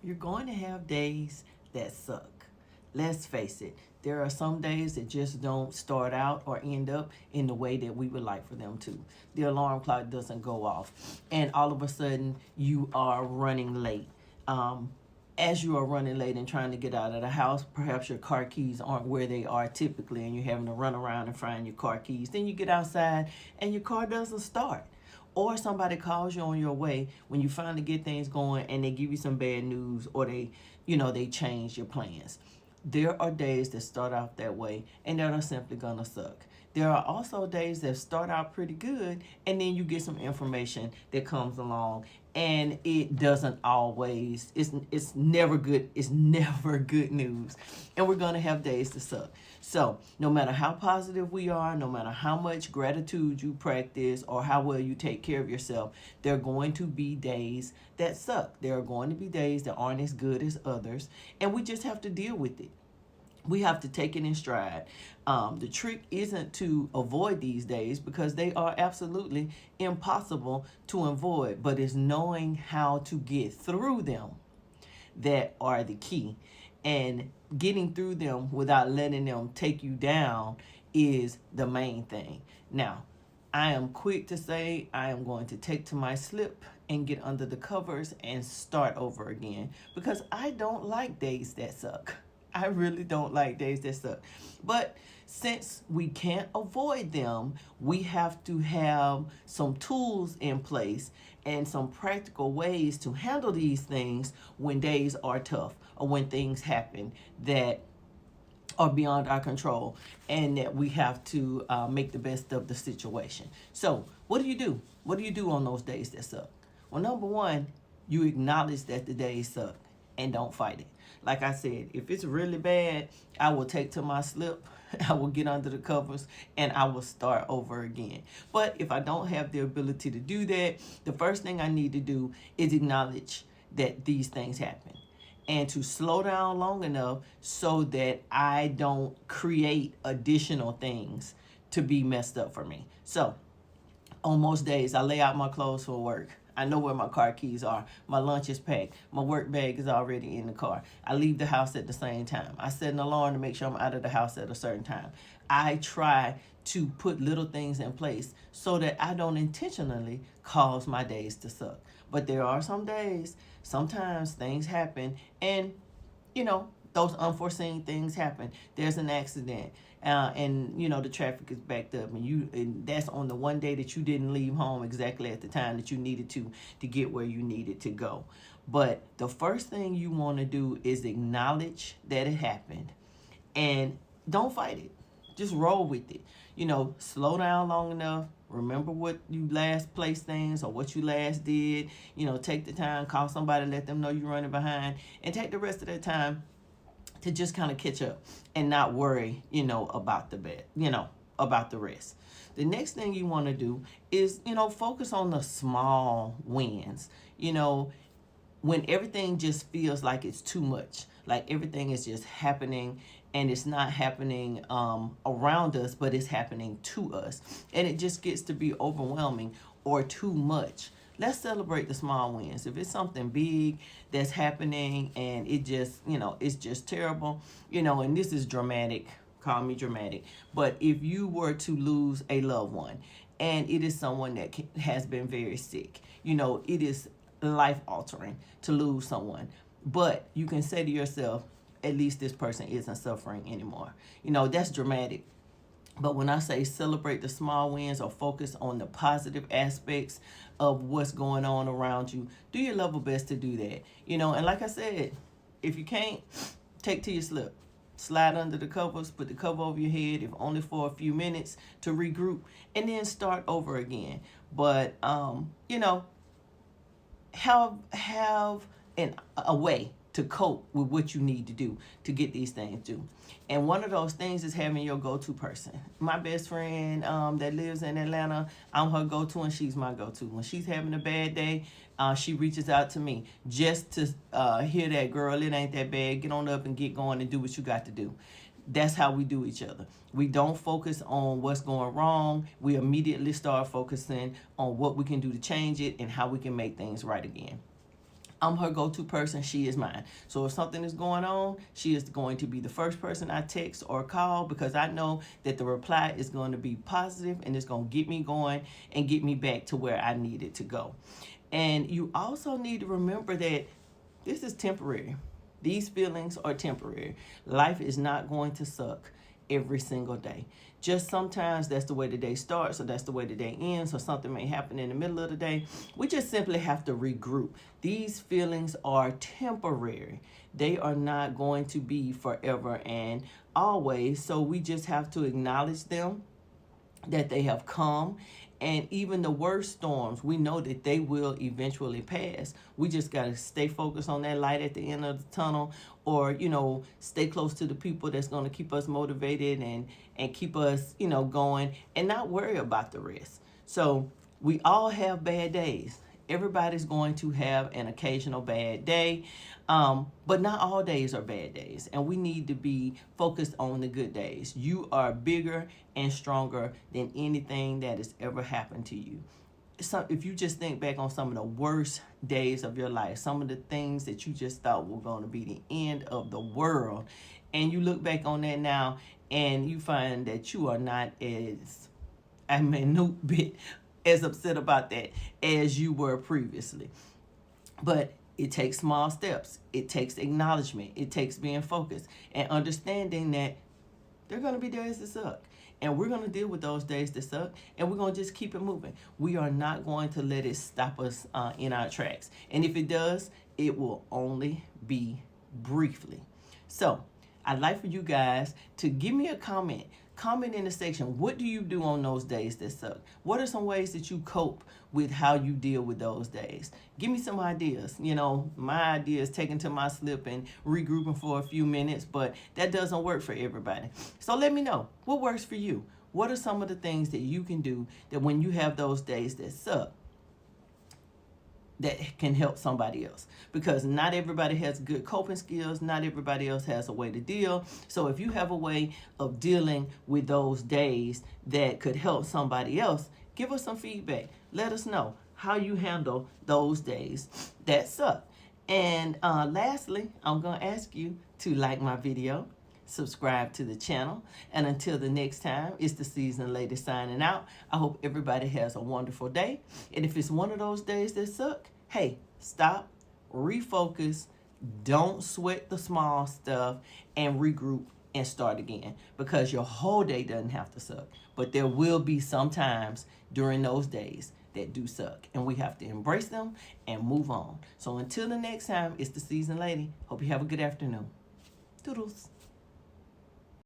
You're going to have days that suck. Let's face it, there are some days that just don't start out or end up in the way that we would like for them to. The alarm clock doesn't go off, and all of a sudden you are running late. As you are running late and trying to get out of the house, perhaps your car keys aren't where they are typically, and you're having to run around and find your car keys. Then you get outside and your car doesn't start. Or somebody calls you on your way when you finally get things going and they give you some bad news, or they change your plans. There are days that start out that way and that are simply gonna suck. There are also days that start out pretty good and then you get some information that comes along and it doesn't always, it's never good, it's never good news. And we're gonna have days to suck. So no matter how positive we are, no matter how much gratitude you practice or how well you take care of yourself, there are going to be days that suck. There are going to be days that aren't as good as others, and we just have to deal with it. We have to take it in stride. The trick isn't to avoid these days, because they are absolutely impossible to avoid, but it's knowing how to get through them that are the key. And getting through them without letting them take you down is the main thing. Now, I am quick to say I am going to take to my slip and get under the covers and start over again, because I don't like days that suck. I really don't like days that suck. But since we can't avoid them, we have to have some tools in place and some practical ways to handle these things when days are tough or when things happen that are beyond our control, and that we have to make the best of the situation. So what do you do? What do you do on those days that suck? Well, number one, you acknowledge that the days suck and don't fight it. Like I said, if it's really bad, I will take to my slip, I will get under the covers, and I will start over again. But if I don't have the ability to do that, the first thing I need to do is acknowledge that these things happen, and to slow down long enough so that I don't create additional things to be messed up for me. So on most days, I lay out my clothes for work. I know where my car keys are. My lunch is packed. My work bag is already in the car. I leave the house at the same time. I set an alarm to make sure I'm out of the house at a certain time. I try to put little things in place so that I don't intentionally cause my days to suck. But there are some days, sometimes things happen, and those unforeseen things happen. There's an accident, and the traffic is backed up, and that's on the one day that you didn't leave home exactly at the time that you needed to get where you needed to go. But the first thing you want to do is acknowledge that it happened, and don't fight it. Just roll with it. Slow down long enough. Remember what you last placed things or what you last did. Take the time, call somebody, let them know you're running behind, and take the rest of that time to just kind of catch up and not worry, about about the rest. The next thing you want to do is, focus on the small wins. When everything just feels like it's too much, like everything is just happening and it's not happening around us, but it's happening to us, and it just gets to be overwhelming or too much. Let's celebrate the small wins. If it's something big that's happening and it just, it's just terrible, and this is dramatic, call me dramatic, but if you were to lose a loved one and it is someone that has been very sick, it is life altering to lose someone, but you can say to yourself, at least this person isn't suffering anymore. That's dramatic. But when I say celebrate the small wins or focus on the positive aspects of what's going on around you, do your level best to do that. And like I said, if you can't, take to your slip. Slide under the covers, put the cover over your head, if only for a few minutes, to regroup, and then start over again. But, have a way to cope with what you need to do to get these things done. And one of those things is having your go-to person. My best friend that lives in Atlanta, I'm her go-to and she's my go-to. When she's having a bad day, she reaches out to me just to hear that, girl, it ain't that bad. Get on up and get going and do what you got to do. That's how we do each other. We don't focus on what's going wrong. We immediately start focusing on what we can do to change it and how we can make things right again. I'm her go-to person. She is mine. So if something is going on, she is going to be the first person I text or call, because I know that the reply is going to be positive and it's going to get me going and get me back to where I needed to go. And you also need to remember that this is temporary. These feelings are temporary. Life is not going to suck every single day. Just sometimes that's the way the day starts, or that's the way the day ends, or something may happen in the middle of the day. We just simply have to regroup. These feelings are temporary. They are not going to be forever and always. So we just have to acknowledge them, that they have come. And even the worst storms, we know that they will eventually pass. We just got to stay focused on that light at the end of the tunnel, or, stay close to the people that's going to keep us motivated and keep us, going, and not worry about the rest. So we all have bad days. Everybody's going to have an occasional bad day, but not all days are bad days, and we need to be focused on the good days. You are bigger and stronger than anything that has ever happened to you. So if you just think back on some of the worst days of your life, some of the things that you just thought were going to be the end of the world, and you look back on that now and you find that you are not as, no bit as upset about that as you were previously. But it takes small steps. It takes acknowledgement. It takes being focused and understanding that there are going to be days that suck. And we're going to deal with those days that suck, and we're going to just keep it moving. We are not going to let it stop us in our tracks. And if it does, it will only be briefly. So I'd like for you guys to give me a comment. Comment in the section. What do you do on those days that suck? What are some ways that you cope with how you deal with those days? Give me some ideas. My idea is taking to my slip and regrouping for a few minutes, but that doesn't work for everybody. So let me know what works for you. What are some of the things that you can do that when you have those days that suck, that can help somebody else? Because not everybody has good coping skills. Not everybody else has a way to deal. So if you have a way of dealing with those days that could help somebody else, give us some feedback. Let us know how you handle those days that suck. And lastly, I'm going to ask you to like my video, subscribe to the channel, and until the next time, it's the Seasoned Lady signing out. I hope everybody has a wonderful day. And if it's one of those days that suck, hey, stop, refocus, don't sweat the small stuff, and regroup and start again, because your whole day doesn't have to suck. But there will be some times during those days that do suck, and we have to embrace them and move on. So until the next time, it's the Seasoned Lady. Hope you have a good afternoon. Toodles.